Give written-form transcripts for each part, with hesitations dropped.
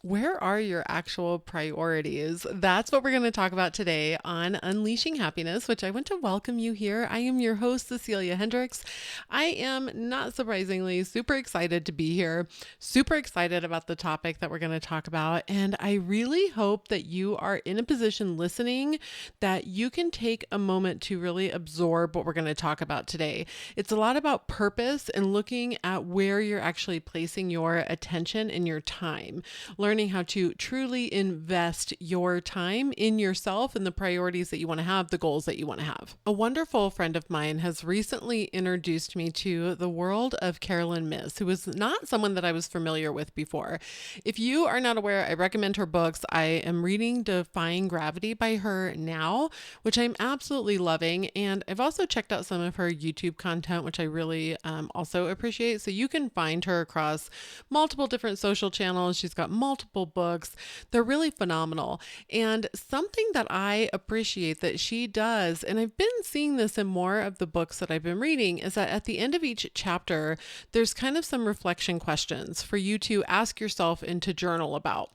Where are your actual priorities? That's what we're going to talk about today on Unleashing Happiness, which I want to welcome you here. I am your host, Cecilia Hendrix. I am, not surprisingly, super excited to be here, super excited about the topic that we're going to talk about. And I really hope that you are in a position listening that you can take a moment to really absorb what we're going to talk about today. It's a lot about purpose and looking at where you're actually placing your attention and your time. Learning how to truly invest your time in yourself and the priorities that you want to have, the goals that you want to have. A wonderful friend of mine has recently introduced me to the world of Caroline Myss, who was not someone that I was familiar with before. If you are not aware, I recommend her books. I am reading Defying Gravity by her now, which I'm absolutely loving. And I've also checked out some of her YouTube content, which I really also appreciate. So you can find her across multiple different social channels. She's got multiple books. They're really phenomenal. And something that I appreciate that she does, and I've been seeing this in more of the books that I've been reading, is that at the end of each chapter, there's kind of some reflection questions for you to ask yourself and to journal about.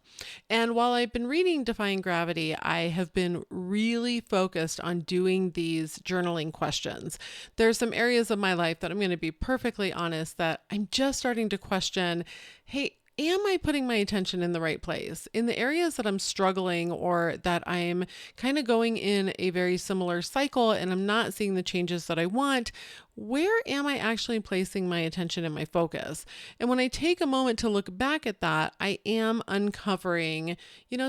And while I've been reading Defying Gravity, I have been really focused on doing these journaling questions. There's some areas of my life that I'm going to be perfectly honest that I'm just starting to question, hey, am I putting my attention in the right place? In the areas that I'm struggling or that I'm kind of going in a very similar cycle and I'm not seeing the changes that I want, where am I actually placing my attention and my focus? And when I take a moment to look back at that, I am uncovering,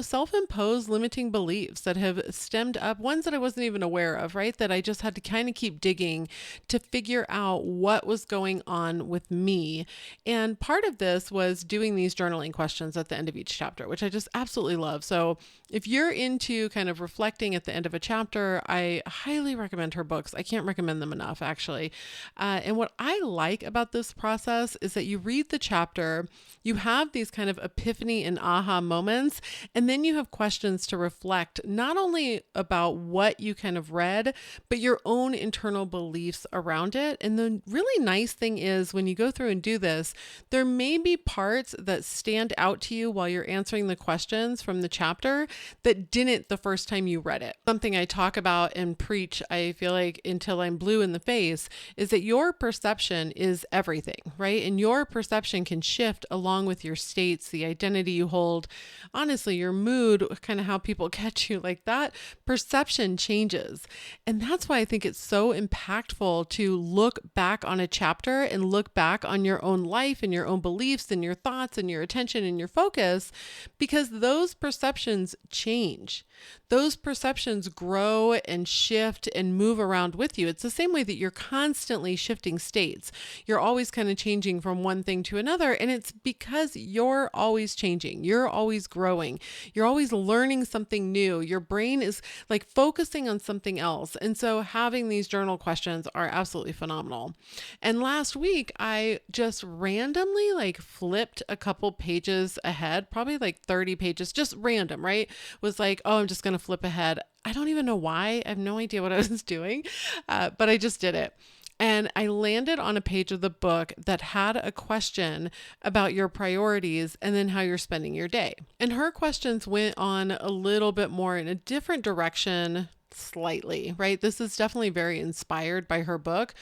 self-imposed limiting beliefs that have stemmed up, ones that I wasn't even aware of, right? That I just had to kind of keep digging to figure out what was going on with me. And part of this was doing these journaling questions at the end of each chapter, which I just absolutely love. So if you're into kind of reflecting at the end of a chapter, I highly recommend her books. I can't recommend them enough, actually. And what I like about this process is that you read the chapter, you have these kind of epiphany and aha moments, and then you have questions to reflect not only about what you kind of read, but your own internal beliefs around it. And the really nice thing is when you go through and do this, there may be parts that stand out to you while you're answering the questions from the chapter that didn't the first time you read it. Something I talk about and preach, I feel like until I'm blue in the face, is that your perception is everything, right? And your perception can shift along with your states, the identity you hold, honestly, your mood, kind of how people catch you, like that perception changes. And that's why I think it's so impactful to look back on a chapter and look back on your own life and your own beliefs and your thoughts and your attention and your focus, because those perceptions change. Those perceptions grow and shift and move around with you. It's the same way that you're constantly shifting states. You're always kind of changing from one thing to another. And it's because you're always changing. You're always growing. You're always learning something new. Your brain is like focusing on something else. And so having these journal questions are absolutely phenomenal. And last week, I just randomly flipped a couple pages ahead, probably 30 pages, just random, right? Was like, oh, I'm just going to flip ahead. I don't even know why. I have no idea what I was doing, but I just did it. And I landed on a page of the book that had a question about your priorities and then how you're spending your day. And her questions went on a little bit more in a different direction, slightly, right? This is definitely very inspired by her book.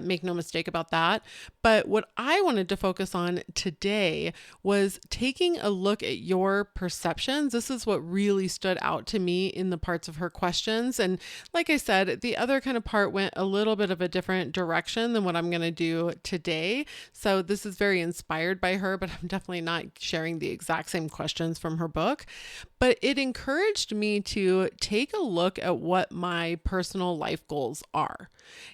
Make no mistake about that. But what I wanted to focus on today was taking a look at your perceptions. This is what really stood out to me in the parts of her questions. And like I said, the other kind of part went a little bit of a different direction than what I'm going to do today. So this is very inspired by her, but I'm definitely not sharing the exact same questions from her book. But it encouraged me to take a look at what my personal life goals are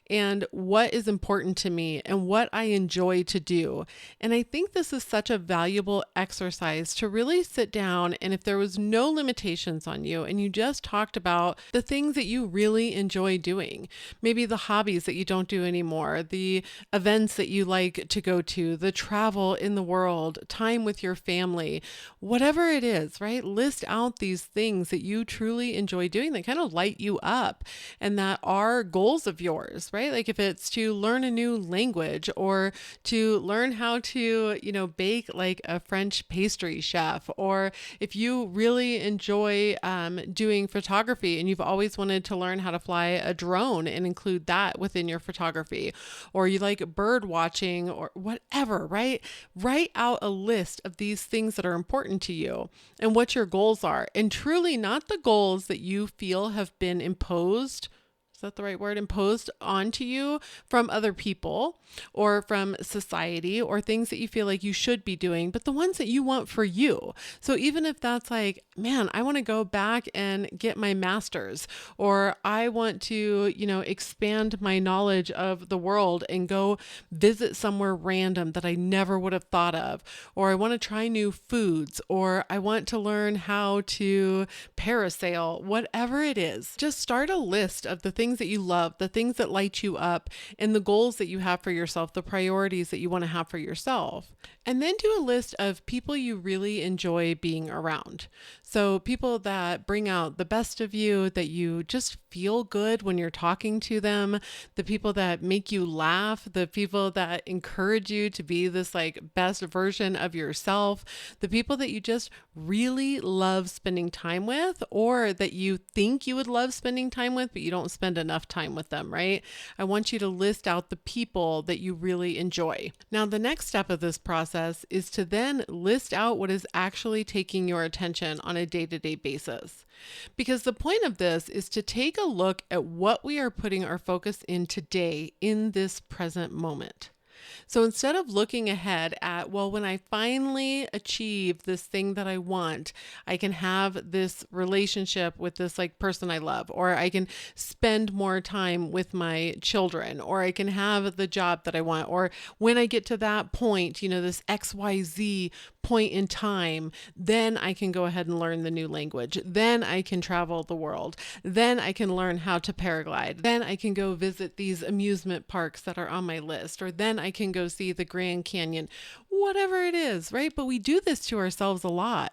and what is important to me and what I enjoy to do. And I think this is such a valuable exercise to really sit down, and if there was no limitations on you and you just talked about the things that you really enjoy doing, maybe the hobbies that you don't do anymore, the events that you like to go to, the travel in the world, time with your family, whatever it is, right? List out these things that you truly enjoy doing that kind of light you up and that are goals of yours, right? Like if it's to learn a new language or to learn how to, bake like a French pastry chef, or if you really enjoy doing photography and you've always wanted to learn how to fly a drone and include that within your photography, or you like bird watching or whatever, right? Write out a list of these things that are important to you and what your goals are, and truly not the goals that you feel have been imposed. Is that the right word? Imposed onto you from other people or from society or things that you feel like you should be doing, but the ones that you want for you. So even if that's like, man, I want to go back and get my master's, or I want to, expand my knowledge of the world and go visit somewhere random that I never would have thought of, or I want to try new foods, or I want to learn how to parasail, whatever it is, just start a list of the things that you love, the things that light you up, and the goals that you have for yourself, the priorities that you want to have for yourself. And then do a list of people you really enjoy being around. So people that bring out the best of you, that you just feel good when you're talking to them, the people that make you laugh, the people that encourage you to be this like best version of yourself, the people that you just really love spending time with, or that you think you would love spending time with, but you don't spend enough time with them, right? I want you to list out the people that you really enjoy. Now, the next step of this process is to then list out what is actually taking your attention on a day-to-day basis. Because the point of this is to take a look at what we are putting our focus in today in this present moment. So instead of looking ahead at, well, when I finally achieve this thing that I want, I can have this relationship with this like person I love, or I can spend more time with my children, or I can have the job that I want, or when I get to that point, this XYZ point in time, then I can go ahead and learn the new language. Then I can travel the world. Then I can learn how to paraglide. Then I can go visit these amusement parks that are on my list, or then I can go see the Grand Canyon, whatever it is, right? But we do this to ourselves a lot.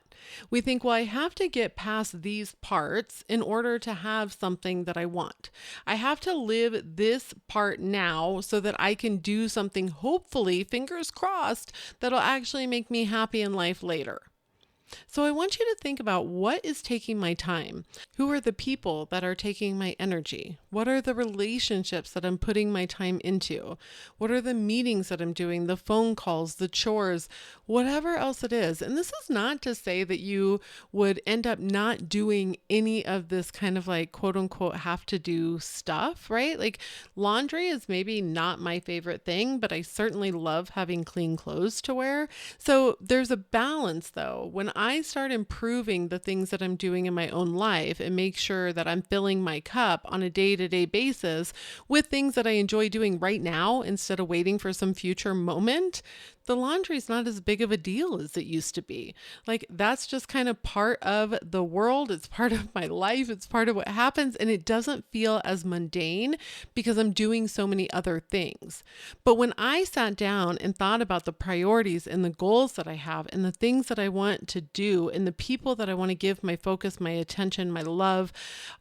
We think, well, I have to get past these parts in order to have something that I want. I have to live this part now so that I can do something, hopefully, fingers crossed, that'll actually make me happy in life later. So I want you to think about what is taking my time. Who are the people that are taking my energy? What are the relationships that I'm putting my time into? What are the meetings that I'm doing, the phone calls, the chores, whatever else it is? And this is not to say that you would end up not doing any of this kind of like quote unquote have to do stuff, right? Like laundry is maybe not my favorite thing, but I certainly love having clean clothes to wear. So there's a balance though. When I start improving the things that I'm doing in my own life and make sure that I'm filling my cup on a day-to-day basis with things that I enjoy doing right now instead of waiting for some future moment, the laundry is not as big of a deal as it used to be. Like that's just kind of part of the world. It's part of my life. It's part of what happens. And it doesn't feel as mundane because I'm doing so many other things. But when I sat down and thought about the priorities and the goals that I have and the things that I want to do and the people that I want to give my focus, my attention, my love,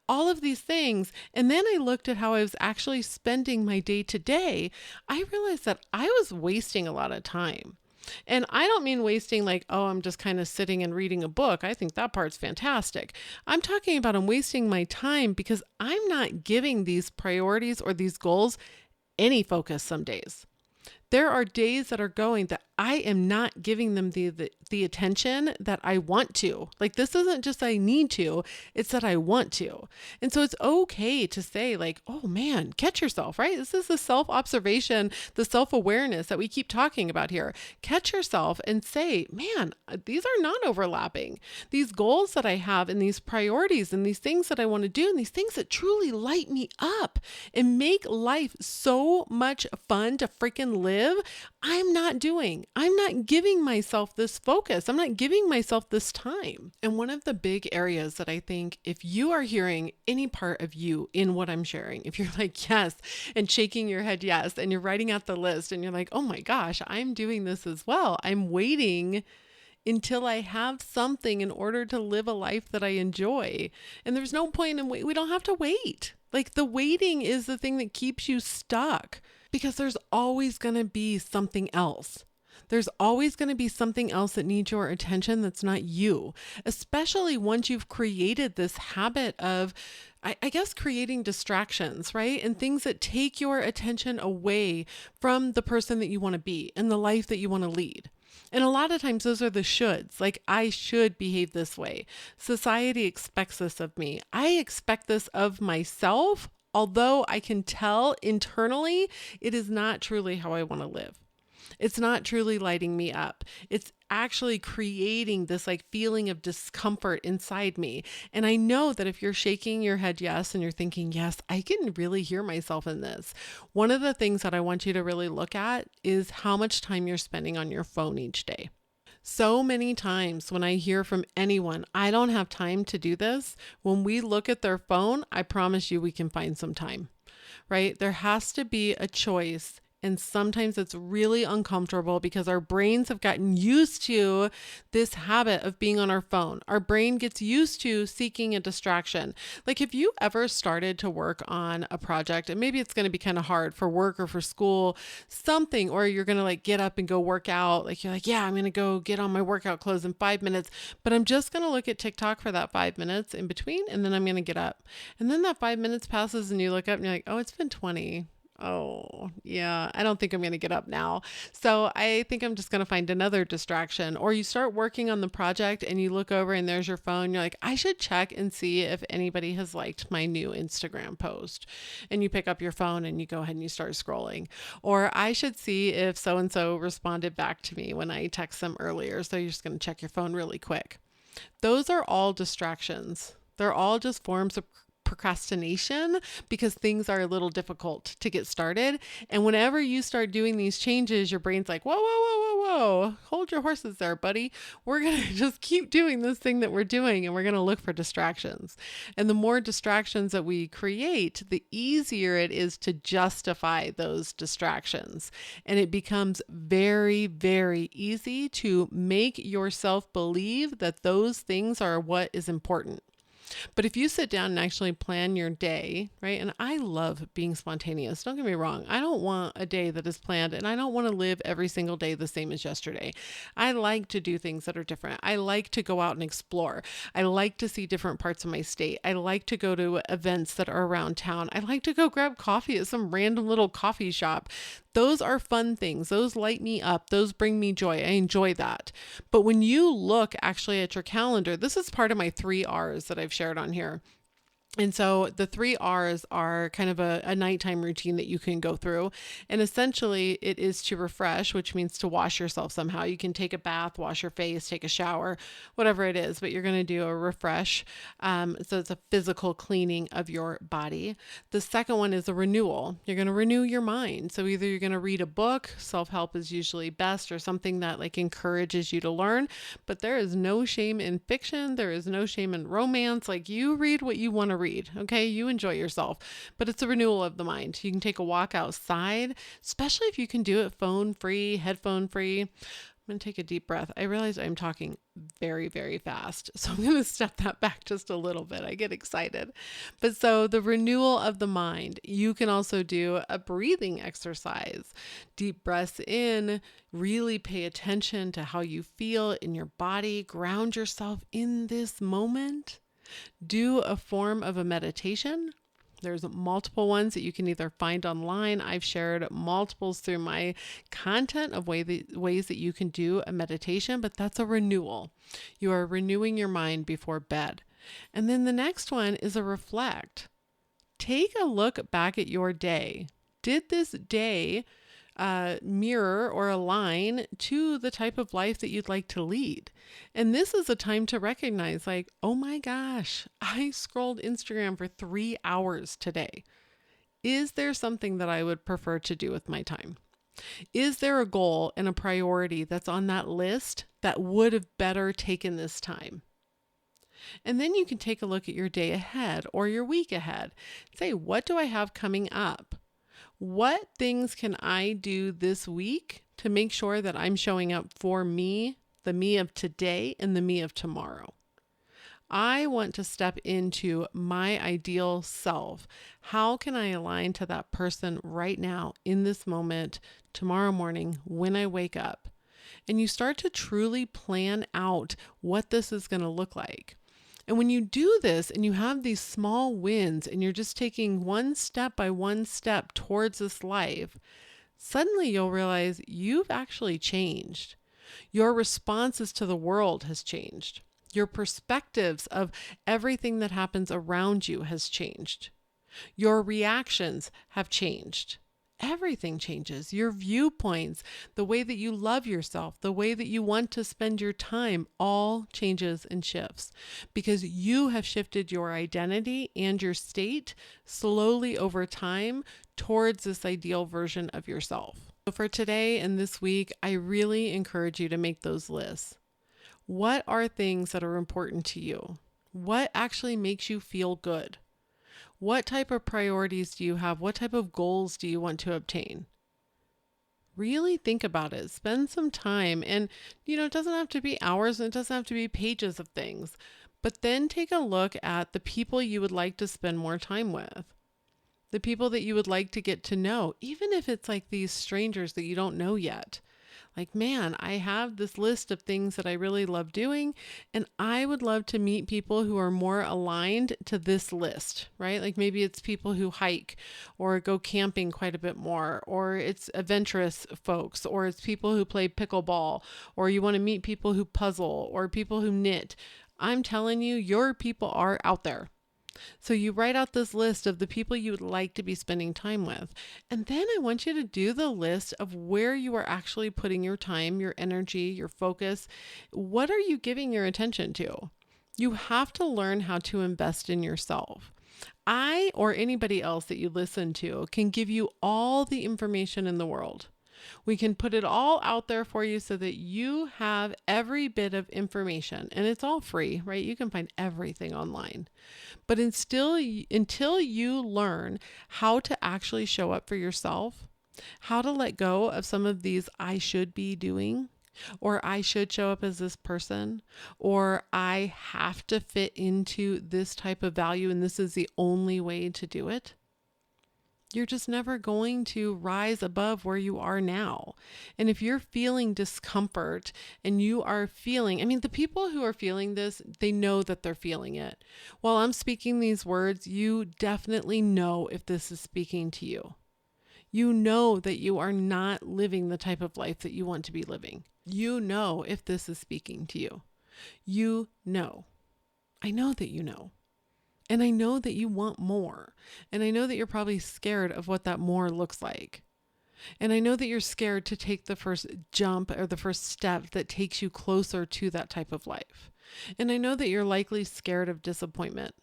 all of these things, and then I looked at how I was actually spending my day to day, I realized that I was wasting a lot of time. And I don't mean wasting like, oh, I'm just kind of sitting and reading a book. I think that part's fantastic. I'm talking about I'm wasting my time because I'm not giving these priorities or these goals any focus some days. There are days that are going that I am not giving them the attention that I want to. Like this isn't just I need to, it's that I want to. And so it's okay to say like, oh man, catch yourself, right? This is the self-observation, the self-awareness that we keep talking about here. Catch yourself and say, man, these are not overlapping. These goals that I have and these priorities and these things that I want to do and these things that truly light me up and make life so much fun to freaking live, I'm not doing. I'm not giving myself this focus. I'm not giving myself this time. And one of the big areas that I think if you are hearing any part of you in what I'm sharing, if you're like, yes, and shaking your head, yes, and you're writing out the list and you're like, oh my gosh, I'm doing this as well. I'm waiting until I have something in order to live a life that I enjoy. And there's no point in wait. We don't have to wait. Like the waiting is the thing that keeps you stuck because there's always going to be something else. There's always going to be something else that needs your attention that's not you, especially once you've created this habit of, I guess, creating distractions, right? And things that take your attention away from the person that you want to be and the life that you want to lead. And a lot of times those are the shoulds, like I should behave this way. Society expects this of me. I expect this of myself, although I can tell internally it is not truly how I want to live. It's not truly lighting me up. It's actually creating this like feeling of discomfort inside me. And I know that if you're shaking your head yes, and you're thinking, yes, I can really hear myself in this. One of the things that I want you to really look at is how much time you're spending on your phone each day. So many times when I hear from anyone, I don't have time to do this. When we look at their phone, I promise you we can find some time, right? There has to be a choice. And sometimes it's really uncomfortable because our brains have gotten used to this habit of being on our phone. Our brain gets used to seeking a distraction. Like if you ever started to work on a project, and maybe it's going to be kind of hard for work or for school, something, or you're going to like get up and go work out. Like you're like, yeah, I'm going to go get on my workout clothes in 5 minutes, but I'm just going to look at TikTok for that 5 minutes in between. And then I'm going to get up. And then that 5 minutes passes and you look up and you're like, oh, it's been 20. Oh, yeah, I don't think I'm going to get up now. So I think I'm just going to find another distraction. Or you start working on the project and you look over and there's your phone. You're like, I should check and see if anybody has liked my new Instagram post. And you pick up your phone and you go ahead and you start scrolling. Or I should see if so-and-so responded back to me when I text them earlier. So you're just going to check your phone really quick. Those are all distractions. They're all just forms of procrastination because things are a little difficult to get started. And whenever you start doing these changes, your brain's like, whoa, whoa, whoa, whoa, whoa, hold your horses there, buddy. We're going to just keep doing this thing that we're doing and we're going to look for distractions. And the more distractions that we create, the easier it is to justify those distractions. And it becomes very, very easy to make yourself believe that those things are what is important. But if you sit down and actually plan your day, right? And I love being spontaneous. Don't get me wrong. I don't want a day that is planned and I don't want to live every single day the same as yesterday. I like to do things that are different. I like to go out and explore. I like to see different parts of my state. I like to go to events that are around town. I like to go grab coffee at some random little coffee shop. Those are fun things. Those light me up. Those bring me joy. I enjoy that. But when you look actually at your calendar, this is part of my 3 R's that I've shared on here. And so the 3 R's are kind of a nighttime routine that you can go through. And essentially it is to refresh, which means to wash yourself somehow. You can take a bath, wash your face, take a shower, whatever it is, but you're going to do a refresh. So it's a physical cleaning of your body. The second one is a renewal. You're going to renew your mind. So either you're going to read a book, self-help is usually best, or something that like encourages you to learn. But there is no shame in fiction. There is no shame in romance. Like you read what you want to read. Okay, you enjoy yourself, but it's a renewal of the mind. You can take a walk outside, especially if you can do it phone free, headphone free. I'm going to take a deep breath. I realize I'm talking very, very fast, so I'm going to step that back just a little bit. I get excited. But so the renewal of the mind, you can also do a breathing exercise. Deep breaths in, really pay attention to how you feel in your body, ground yourself in this moment. Do a form of a meditation. There's multiple ones that you can either find online. I've shared multiples through my content of ways that you can do a meditation, but that's a renewal. You are renewing your mind before bed. And then the next one is a reflect. Take a look back at your day. Did this day mirror or align to the type of life that you'd like to lead? And this is a time to recognize like, oh my gosh, I scrolled Instagram for 3 hours today. Is there something that I would prefer to do with my time? Is there a goal and a priority that's on that list that would have better taken this time? And then you can take a look at your day ahead or your week ahead. Say, what do I have coming up? What things can I do this week to make sure that I'm showing up for me the me of today and the me of tomorrow. I want to step into my ideal self. How can I align to that person right now, in this moment, tomorrow morning, when I wake up? And you start to truly plan out what this is going to look like. And when you do this and you have these small wins and you're just taking one step by one step towards this life, suddenly you'll realize you've actually changed. Your responses to the world has changed. Your perspectives of everything that happens around you has changed. Your reactions have changed. Everything changes. Your viewpoints, the way that you love yourself, the way that you want to spend your time, all changes and shifts because you have shifted your identity and your state slowly over time towards this ideal version of yourself. So for today and this week, I really encourage you to make those lists. What are things that are important to you? What actually makes you feel good? What type of priorities do you have? What type of goals do you want to obtain? Really think about it. Spend some time. And, it doesn't have to be hours and it doesn't have to be pages of things. But then take a look at the people you would like to spend more time with. The people that you would like to get to know, even if it's like these strangers that you don't know yet. Like, man, I have this list of things that I really love doing, and I would love to meet people who are more aligned to this list, right? Like maybe it's people who hike or go camping quite a bit more, or it's adventurous folks, or it's people who play pickleball, or you want to meet people who puzzle or people who knit. I'm telling you, your people are out there. So you write out this list of the people you would like to be spending time with. And then I want you to do the list of where you are actually putting your time, your energy, your focus. What are you giving your attention to? You have to learn how to invest in yourself. I or anybody else that you listen to can give you all the information in the world. We can put it all out there for you so that you have every bit of information, and it's all free, right? You can find everything online. But until you learn how to actually show up for yourself, how to let go of some of these I should be doing, or I should show up as this person, or I have to fit into this type of value and this is the only way to do it, you're just never going to rise above where you are now. And if you're feeling discomfort and you are feeling, the people who are feeling this, they know that they're feeling it. While I'm speaking these words, you definitely know if this is speaking to you. You know that you are not living the type of life that you want to be living. You know if this is speaking to you. You know. I know that you know. And I know that you want more. And I know that you're probably scared of what that more looks like. And I know that you're scared to take the first jump or the first step that takes you closer to that type of life. And I know that you're likely scared of disappointment.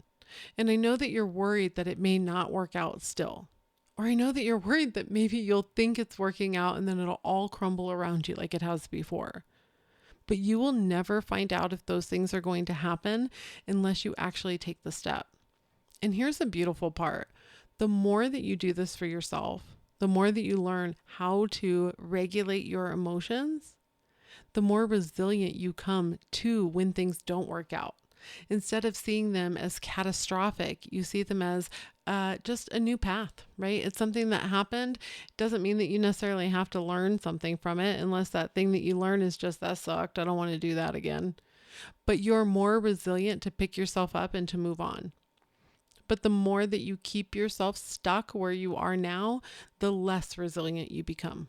And I know that you're worried that it may not work out still. Or I know that you're worried that maybe you'll think it's working out and then it'll all crumble around you like it has before. But you will never find out if those things are going to happen unless you actually take the step. And here's the beautiful part. The more that you do this for yourself, the more that you learn how to regulate your emotions, the more resilient you come to when things don't work out. Instead of seeing them as catastrophic, you see them as just a new path, right? It's something that happened. It doesn't mean that you necessarily have to learn something from it unless that thing that you learn is just, that sucked, I don't want to do that again. But you're more resilient to pick yourself up and to move on. But the more that you keep yourself stuck where you are now, the less resilient you become.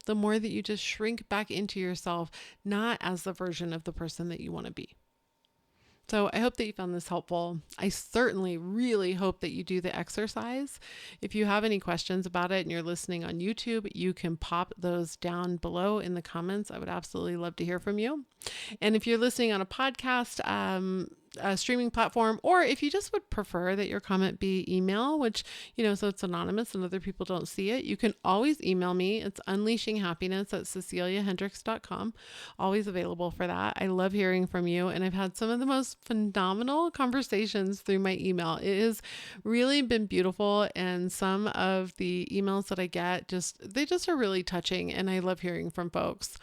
The more that you just shrink back into yourself, not as the version of the person that you want to be. So I hope that you found this helpful. I certainly really hope that you do the exercise. If you have any questions about it and you're listening on YouTube, you can pop those down below in the comments. I would absolutely love to hear from you. And if you're listening on a podcast, a streaming platform, or if you just would prefer that your comment be email, which, so it's anonymous and other people don't see it, you can always email me. It's unleashinghappiness@ceciliahendrix.com. Always available for that. I love hearing from you. And I've had some of the most phenomenal conversations through my email. It has really been beautiful. And some of the emails that I get, they just are really touching. And I love hearing from folks.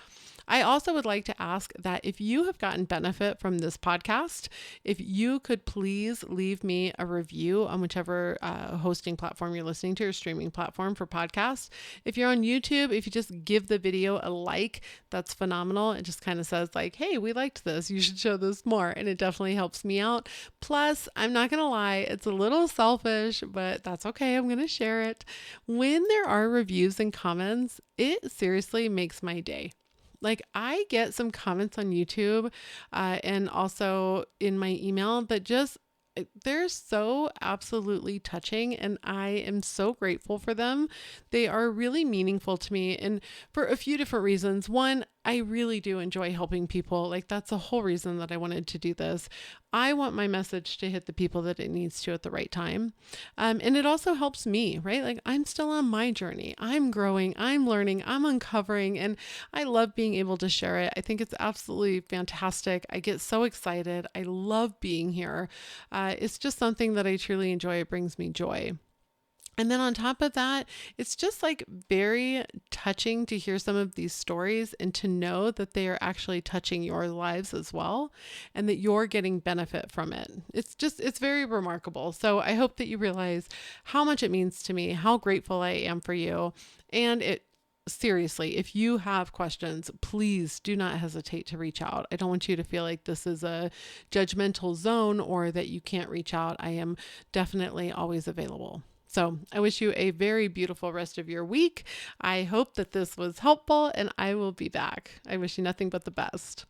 I also would like to ask that if you have gotten benefit from this podcast, if you could please leave me a review on whichever hosting platform you're listening to or streaming platform for podcasts. If you're on YouTube, if you just give the video a like, that's phenomenal. It just kind of says like, hey, we liked this. You should show this more. And it definitely helps me out. Plus, I'm not going to lie, it's a little selfish, but that's okay. I'm going to share it. When there are reviews and comments, it seriously makes my day. Like I get some comments on YouTube and also in my email that just, they're so absolutely touching and I am so grateful for them. They are really meaningful to me and for a few different reasons. One, I really do enjoy helping people. Like that's the whole reason that I wanted to do this. I want my message to hit the people that it needs to at the right time. And it also helps me, right? Like I'm still on my journey. I'm growing, I'm learning, I'm uncovering, and I love being able to share it. I think it's absolutely fantastic. I get so excited. I love being here. It's just something that I truly enjoy. It brings me joy. And then on top of that, it's just like very touching to hear some of these stories and to know that they are actually touching your lives as well and that you're getting benefit from it. It's very remarkable. So I hope that you realize how much it means to me, how grateful I am for you. And seriously, if you have questions, please do not hesitate to reach out. I don't want you to feel like this is a judgmental zone or that you can't reach out. I am definitely always available. So I wish you a very beautiful rest of your week. I hope that this was helpful and I will be back. I wish you nothing but the best.